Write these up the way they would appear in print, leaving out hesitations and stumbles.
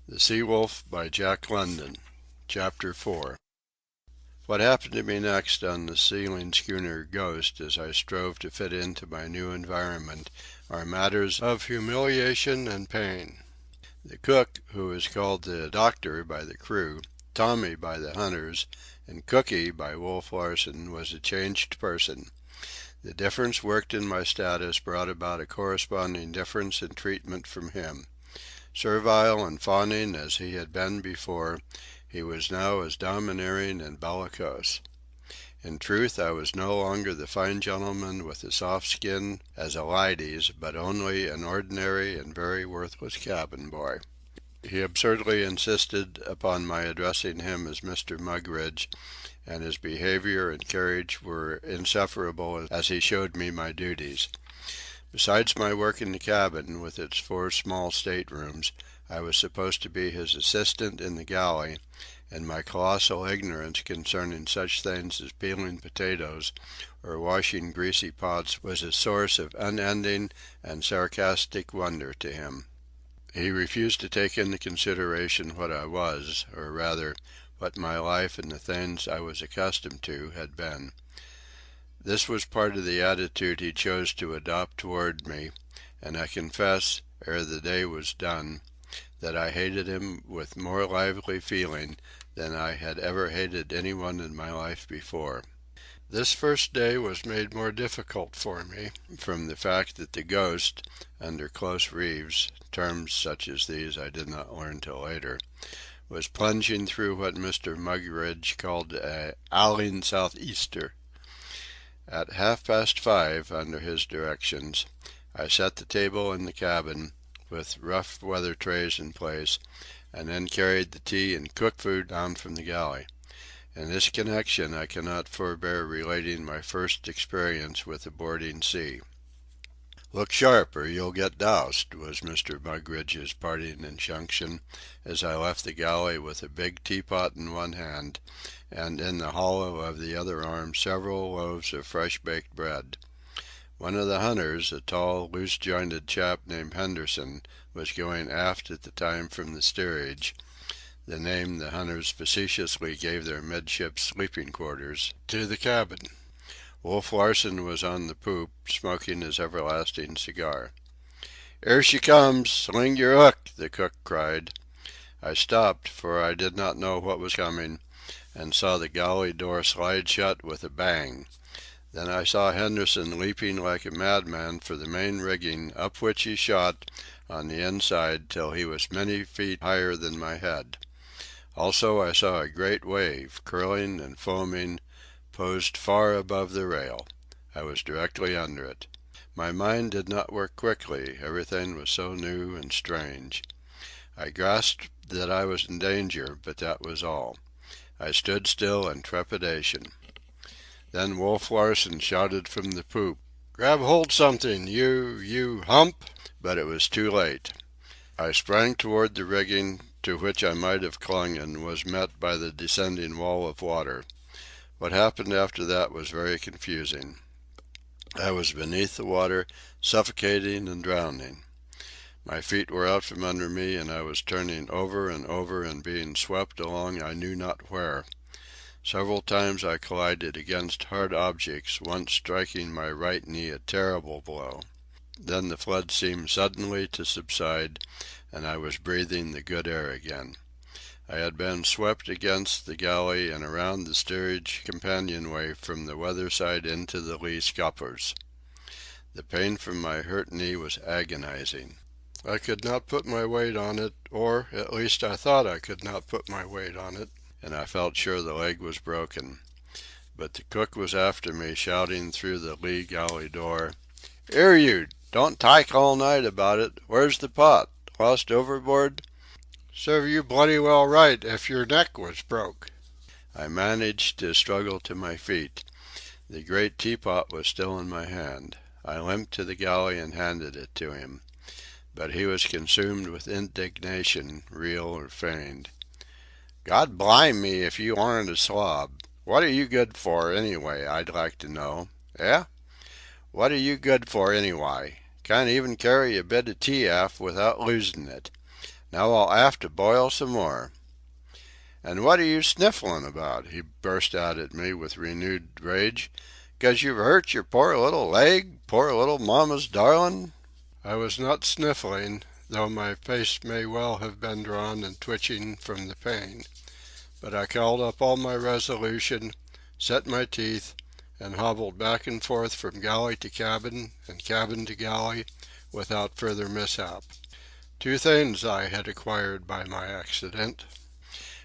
The Sea Wolf by Jack London. Chapter 4. What happened to me next on the sealing schooner Ghost as I strove to fit into my new environment are matters of humiliation and pain. The cook, who is called the Doctor by the crew, Tommy by the hunters, and Cookie by Wolf Larsen, was a changed person. The difference worked in my status brought about a corresponding difference in treatment from him. Servile and fawning as he had been before, he was now as domineering and bellicose. In truth, I was no longer the fine gentleman with the soft skin as a lady's, but only an ordinary and very worthless cabin boy. He absurdly insisted upon my addressing him as Mr. Mugridge, and his behavior and carriage were insufferable as he showed me my duties. Besides my work in the cabin, with its 4 small staterooms, I was supposed to be his assistant in the galley, and my colossal ignorance concerning such things as peeling potatoes or washing greasy pots was a source of unending and sarcastic wonder to him. He refused to take into consideration what I was, or rather, what my life and the things I was accustomed to had been. This was part of the attitude he chose to adopt toward me, and I confess, ere the day was done, that I hated him with more lively feeling than I had ever hated anyone in my life before. This first day was made more difficult for me from the fact that the Ghost, under close reefs, terms such as these I did not learn till later, was plunging through what Mr. Mugridge called a "'owling southeaster." At 5:30, under his directions, I set the table in the cabin, with rough weather trays in place, and then carried the tea and cooked food down from the galley. In this connection I cannot forbear relating my first experience with a boarding sea. "Look sharp, or you'll get doused," was Mr. Mugridge's parting injunction, as I left the galley with a big teapot in one hand, and in the hollow of the other arm several loaves of fresh-baked bread. One of the hunters, a tall, loose-jointed chap named Henderson, was going aft at the time from the steerage, the name the hunters facetiously gave their midship sleeping quarters, to the cabin. Wolf Larsen was on the poop, smoking his everlasting cigar. "Here she comes! Sling your hook!" the cook cried. I stopped, for I did not know what was coming, and saw the galley door slide shut with a bang. Then I saw Henderson leaping like a madman for the main rigging, up which he shot, on the inside, till he was many feet higher than my head. Also I saw a great wave, curling and foaming, posed far above the rail. I was directly under it. My mind did not work quickly, everything was so new and strange. I grasped that I was in danger, but that was all. I stood still in trepidation. Then Wolf Larsen shouted from the poop, "Grab hold something, you hump!" But it was too late. I sprang toward the rigging, to which I might have clung, and was met by the descending wall of water. What happened after that was very confusing. I was beneath the water, suffocating and drowning. My feet were out from under me, and I was turning over and over and being swept along I knew not where. Several times I collided against hard objects, once striking my right knee a terrible blow. Then the flood seemed suddenly to subside, and I was breathing the good air again. I had been swept against the galley and around the steerage companionway from the weather side into the lee scuppers. The pain from my hurt knee was agonizing. I could not put my weight on it, or at least I thought I could not put my weight on it, and I felt sure the leg was broken. But the cook was after me, shouting through the lee galley door, "'Ere you, don't tyke all night about it. Where's the pot? Lost overboard? Serve you bloody well right if your neck was broke." I managed to struggle to my feet. The great teapot was still in my hand. I limped to the galley and handed it to him. But he was consumed with indignation, real or feigned. "God blime me if you aren't a slob. What are you good for, anyway, I'd like to know? Eh? What are you good for, anyway? Can't even carry a bit of tea aft without losing it. Now I'll 'ave to boil some more. And what are you sniffling about?" he burst out at me with renewed rage. "'Cause you've hurt your poor little leg, poor little mamma's darlin'?" I was not sniffling, though my face may well have been drawn and twitching from the pain. But I called up all my resolution, set my teeth, and hobbled back and forth from galley to cabin and cabin to galley without further mishap. Two things I had acquired by my accident: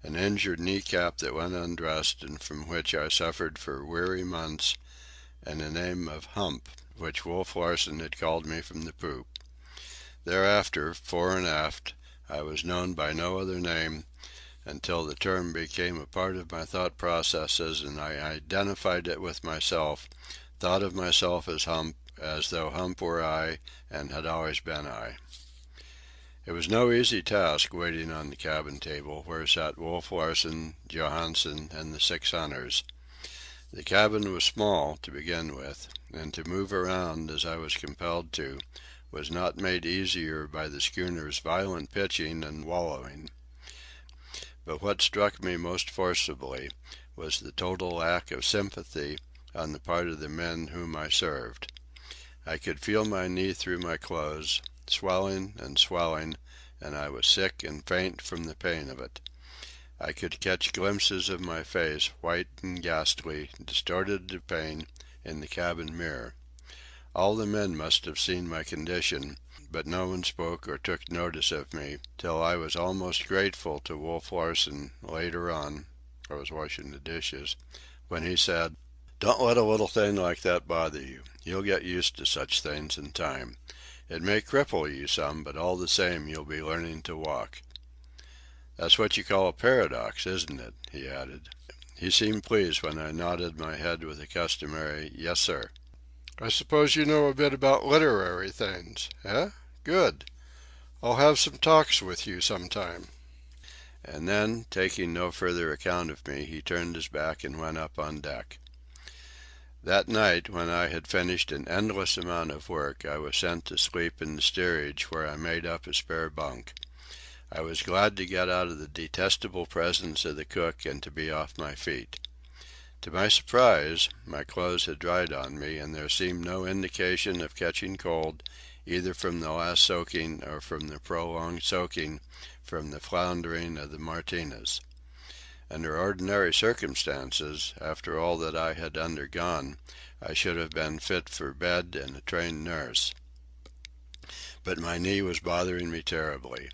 an injured kneecap that went undressed and from which I suffered for weary months, and the name of Hump, which Wolf Larsen had called me from the poop. Thereafter, fore and aft, I was known by no other name until the term became a part of my thought processes and I identified it with myself, thought of myself as Hump, as though Hump were I and had always been I. It was no easy task waiting on the cabin table, where sat Wolf Larsen, Johansen, and the 6 hunters. The cabin was small, to begin with, and to move around, as I was compelled to, was not made easier by the schooner's violent pitching and wallowing. But what struck me most forcibly was the total lack of sympathy on the part of the men whom I served. I could feel my knee through my clothes, swelling and swelling, and I was sick and faint from the pain of it. I could catch glimpses of my face, white and ghastly, distorted to pain, in the cabin mirror. All the men must have seen my condition, but no one spoke or took notice of me, till I was almost grateful to Wolf Larsen later on (I was washing the dishes) when he said, "Don't let a little thing like that bother you. You'll get used to such things in time. It may cripple you some, but all the same you'll be learning to walk. That's what you call a paradox, isn't it?" he added. He seemed pleased when I nodded my head with the customary "Yes, sir." "I suppose you know a bit about literary things, eh? Good. I'll have some talks with you some time." And then, taking no further account of me, he turned his back and went up on deck. That night, when I had finished an endless amount of work, I was sent to sleep in the steerage, where I made up a spare bunk. I was glad to get out of the detestable presence of the cook and to be off my feet. To my surprise, my clothes had dried on me, and there seemed no indication of catching cold, either from the last soaking or from the prolonged soaking from the foundering of the Martinez. Under ordinary circumstances, after all that I had undergone, I should have been fit for bed and a trained nurse. But my knee was bothering me terribly.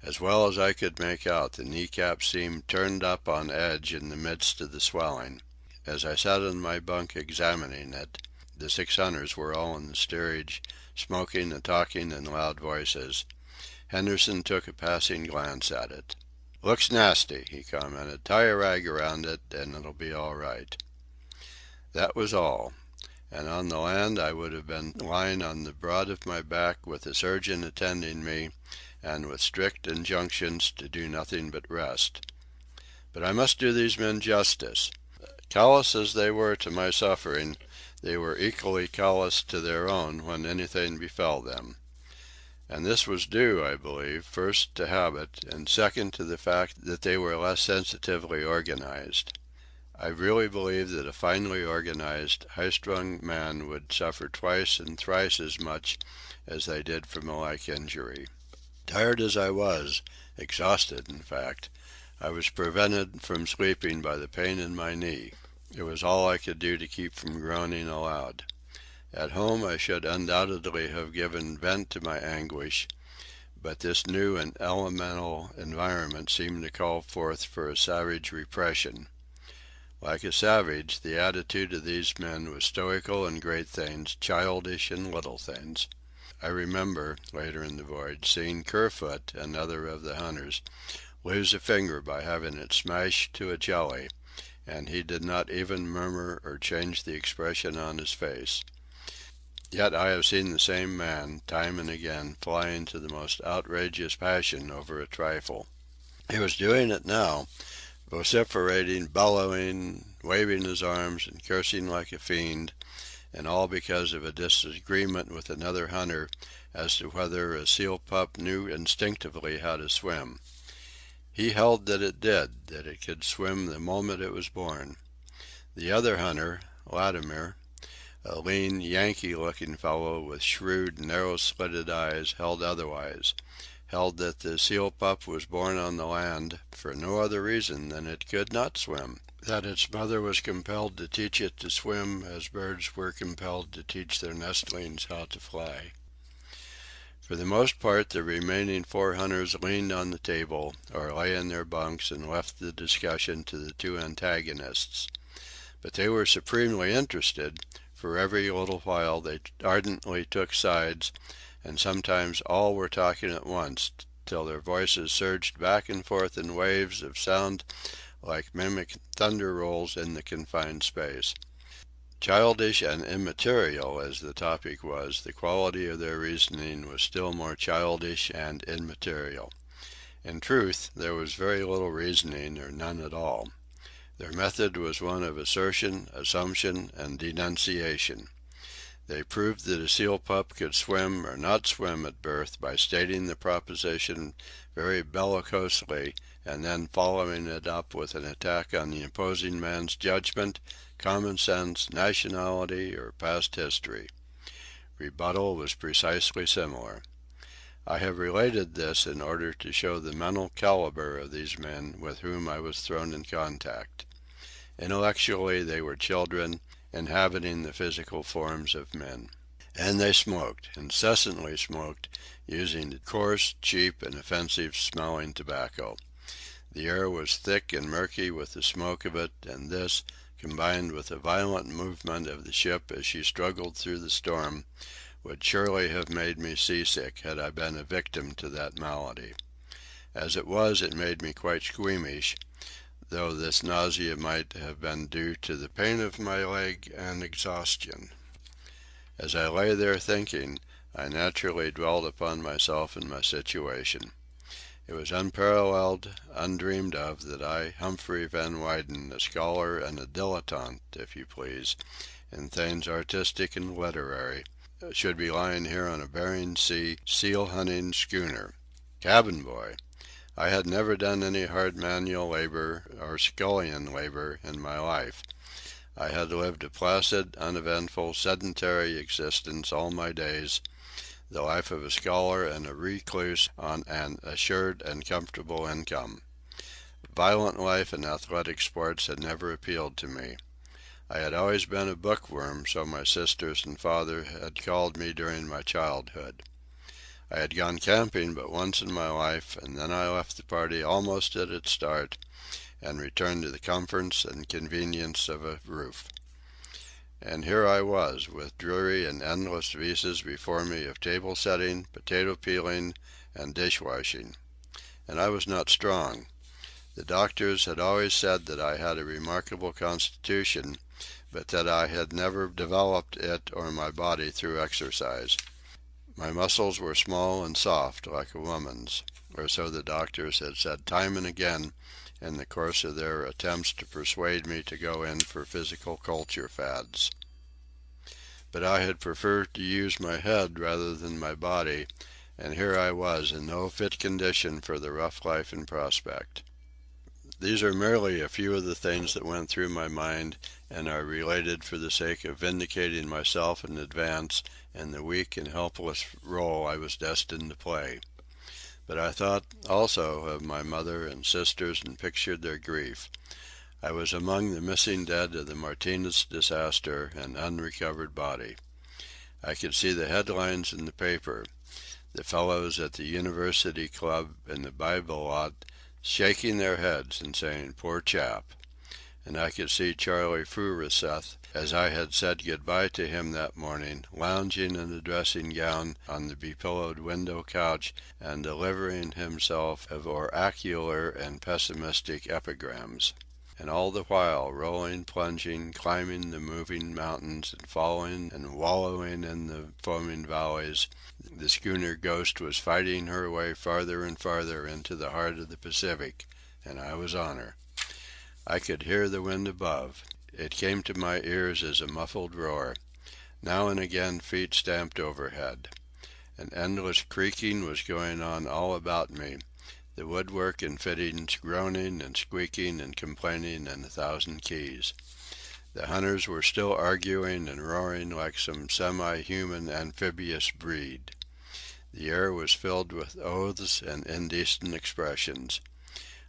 As well as I could make out, the kneecap seemed turned up on edge in the midst of the swelling. As I sat on my bunk examining it, the 6 hunters were all in the steerage, smoking and talking in loud voices. Henderson took a passing glance at it. "Looks nasty," he commented. "Tie a rag around it, and it'll be all right." That was all, and on the land I would have been lying on the broad of my back with a surgeon attending me, and with strict injunctions to do nothing but rest. But I must do these men justice. Callous as they were to my suffering, they were equally callous to their own when anything befell them. And this was due, I believe, first to habit, and second to the fact that they were less sensitively organized. I really believe that a finely organized, high-strung man would suffer twice and thrice as much as they did from a like injury. Tired as I was, exhausted in fact, I was prevented from sleeping by the pain in my knee. It was all I could do to keep from groaning aloud. At home I should undoubtedly have given vent to my anguish, but this new and elemental environment seemed to call forth for a savage repression. Like a savage, the attitude of these men was stoical in great things, childish in little things. I remember, later in the voyage, seeing Kerfoot, another of the hunters, lose a finger by having it smashed to a jelly, and he did not even murmur or change the expression on his face. Yet I have seen the same man, time and again, fly into the most outrageous passion over a trifle. He was doing it now, vociferating, bellowing, waving his arms, and cursing like a fiend, and all because of a disagreement with another hunter as to whether a seal pup knew instinctively how to swim. He held that it did, that it could swim the moment it was born. The other hunter, Latimer, a lean, Yankee-looking fellow with shrewd, narrow-slitted eyes, held otherwise, held that the seal pup was born on the land for no other reason than it could not swim, that its mother was compelled to teach it to swim as birds were compelled to teach their nestlings how to fly. For the most part, the remaining 4 hunters leaned on the table or lay in their bunks and left the discussion to the 2 antagonists. But they were supremely interested, for every little while they ardently took sides, and sometimes all were talking at once, till their voices surged back and forth in waves of sound like mimic thunder rolls in the confined space. Childish and immaterial as the topic was, the quality of their reasoning was still more childish and immaterial. In truth, there was very little reasoning, or none at all. Their method was one of assertion, assumption, and denunciation. They proved that a seal pup could swim or not swim at birth by stating the proposition very bellicosely and then following it up with an attack on the opposing man's judgment, common sense, nationality, or past history. Rebuttal was precisely similar. I have related this in order to show the mental caliber of these men with whom I was thrown in contact. Intellectually they were children, inhabiting the physical forms of men. And they smoked, incessantly smoked, using coarse, cheap, and offensive-smelling tobacco. The air was thick and murky with the smoke of it, and this, combined with the violent movement of the ship as she struggled through the storm, would surely have made me seasick had I been a victim to that malady. As it was, it made me quite squeamish, though this nausea might have been due to the pain of my leg and exhaustion. As I lay there thinking, I naturally dwelt upon myself and my situation. It was unparalleled, undreamed of, that I, Humphrey Van Weyden, a scholar and a dilettante, if you please, in things artistic and literary, should be lying here on a Bering Sea seal-hunting schooner. Cabin boy! I had never done any hard manual labor or scullion labor in my life. I had lived a placid, uneventful, sedentary existence all my days, the life of a scholar and a recluse on an assured and comfortable income. Violent life and athletic sports had never appealed to me. I had always been a bookworm, so my sisters and father had called me during my childhood. I had gone camping but once in my life, and then I left the party almost at its start, and returned to the comforts and convenience of a roof. And here I was, with dreary and endless vistas before me of table setting, potato peeling, and dishwashing. And I was not strong. The doctors had always said that I had a remarkable constitution, but that I had never developed it or my body through exercise. My muscles were small and soft, like a woman's, or so the doctors had said time and again in the course of their attempts to persuade me to go in for physical culture fads. But I had preferred to use my head rather than my body, and here I was in no fit condition for the rough life in prospect. These are merely a few of the things that went through my mind and are related for the sake of vindicating myself in advance in the weak and helpless role I was destined to play. But I thought also of my mother and sisters and pictured their grief. I was among the missing dead of the Martinez disaster and unrecovered body. I could see the headlines in the paper, the fellows at the University Club and the Bible lot shaking their heads and saying, "Poor chap." And I could see Charlie Furuseth, as I had said good-bye to him that morning, lounging in a dressing gown on the bepillowed window couch and delivering himself of oracular and pessimistic epigrams. And all the while, rolling, plunging, climbing the moving mountains and falling and wallowing in the foaming valleys, the schooner Ghost was fighting her way farther and farther into the heart of the Pacific, and I was on her. I could hear the wind above. It came to my ears as a muffled roar. Now and again feet stamped overhead. An endless creaking was going on all about me, the woodwork and fittings groaning and squeaking and complaining in 1,000 keys. The hunters were still arguing and roaring like some semi-human amphibious breed. The air was filled with oaths and indecent expressions.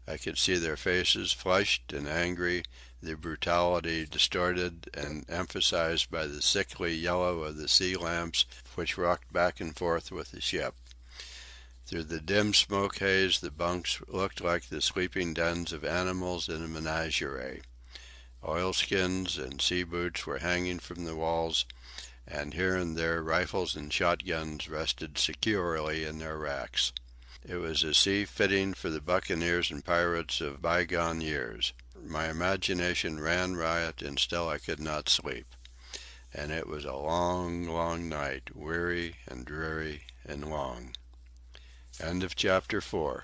I could see their faces flushed and angry, their brutality distorted and emphasized by the sickly yellow of the sea lamps which rocked back and forth with the ship. Through the dim smoke haze the bunks looked like the sleeping dens of animals in a menagerie. Oilskins and sea boots were hanging from the walls, and here and there rifles and shotguns rested securely in their racks. It was a sea fitting for the buccaneers and pirates of bygone years. My imagination ran riot, and still I could not sleep. And it was a long, long night, weary and dreary and long. End of chapter 4.